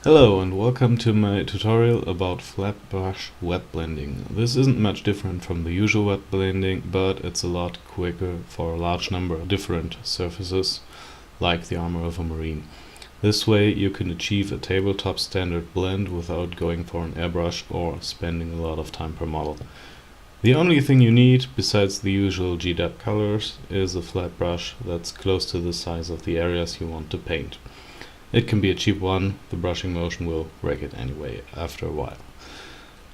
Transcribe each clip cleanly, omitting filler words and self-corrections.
Hello and welcome to my tutorial about flat brush wet blending. This isn't much different from the usual wet blending, but it's a lot quicker for a large number of different surfaces, like the armor of a marine. This way you can achieve a tabletop standard blend without going for an airbrush or spending a lot of time per model. The only thing you need, besides the usual GDAP colors, is a flat brush that's close to the size of the areas you want to paint. It can be a cheap one, the brushing motion will wreck it anyway after a while.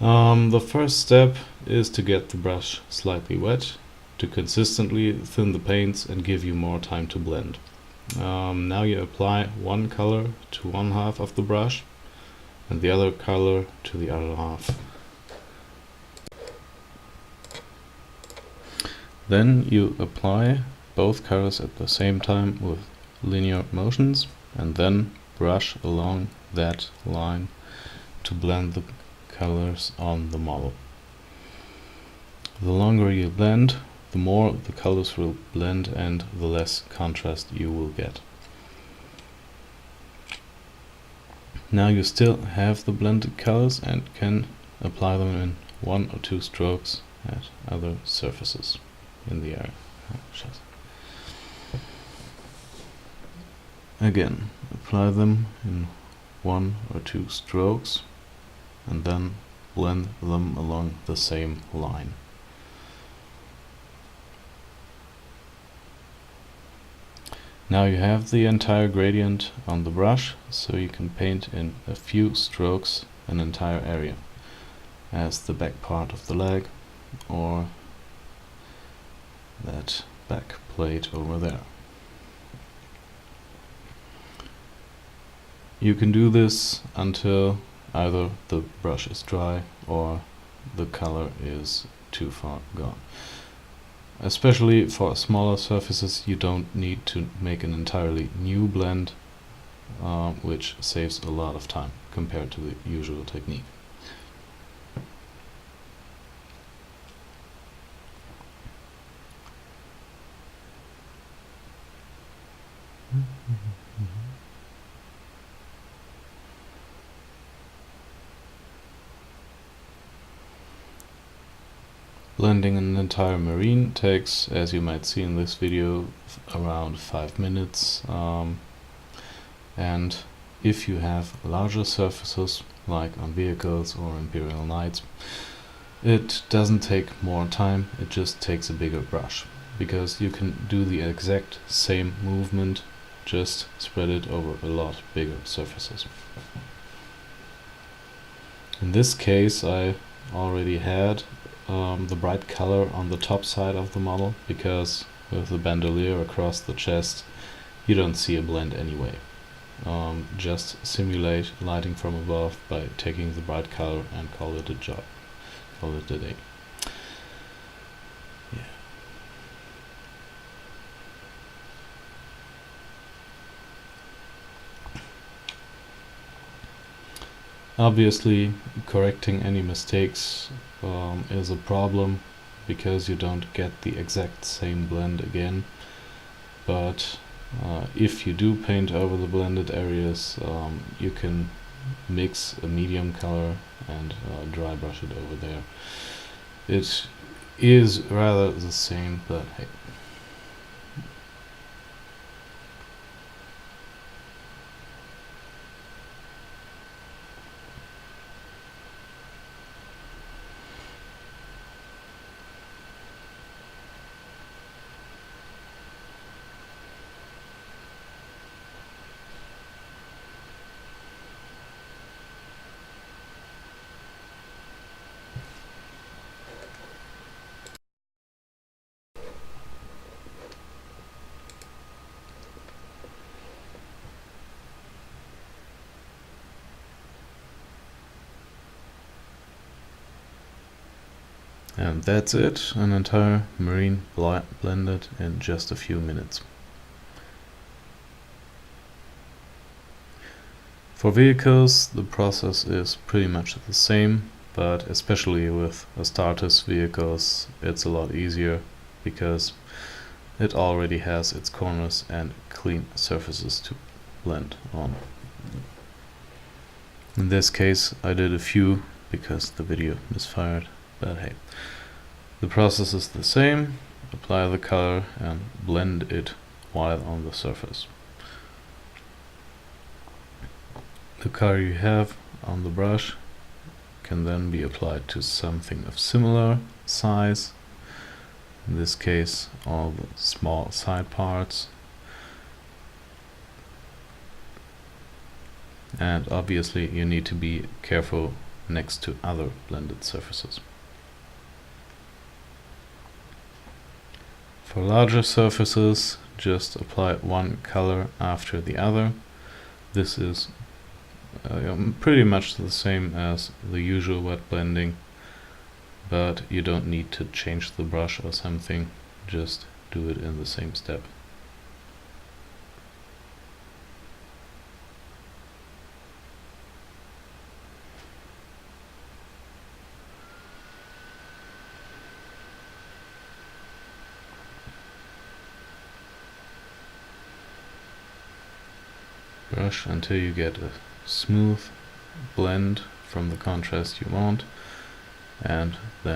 The first step is to get the brush slightly wet, to consistently thin the paints and give you more time to blend. Now you apply one color to one half of the brush and the other color to the other half. Then you apply both colors at the same time with linear motions and then brush along that line to blend the colors on the model. The longer you blend, the more the colors will blend and the less contrast you will get. Now you still have the blended colors and can apply them in one or two strokes at other surfaces in the area. Again, apply them in one or two strokes and then blend them along the same line. Now you have the entire gradient on the brush, so you can paint in a few strokes an entire area, as the back part of the leg or that back plate over there. You can do this until either the brush is dry or the color is too far gone. Especially for smaller surfaces, you don't need to make an entirely new blend, which saves a lot of time compared to the usual technique. Blending an entire marine takes, as you might see in this video, around 5 minutes. And if you have larger surfaces, like on vehicles or Imperial Knights, it doesn't take more time, it just takes a bigger brush, because you can do the exact same movement, just spread it over a lot bigger surfaces. In this case, I already had the bright color on the top side of the model, because with the bandolier across the chest you don't see a blend anyway. Just simulate lighting from above by taking the bright color and call it a job. Call it a day. Yeah. Obviously, correcting any mistakes is a problem, because you don't get the exact same blend again. But if you do paint over the blended areas, you can mix a medium color and dry brush it over there. It is rather the same, but hey. And that's it, an entire marine blended in just a few minutes. For vehicles, the process is pretty much the same, but especially with Astartes vehicles, it's a lot easier, because it already has its corners and clean surfaces to blend on. In this case I did a few because the video misfired, but hey. The process is the same. Apply the color and blend it while on the surface. The color you have on the brush can then be applied to something of similar size. In this case, all the small side parts. And obviously you need to be careful next to other blended surfaces. For larger surfaces, just apply one color after the other. This is pretty much the same as the usual wet blending, but you don't need to change the brush or something, just do it in the same step. Brush until you get a smooth blend from the contrast you want, and then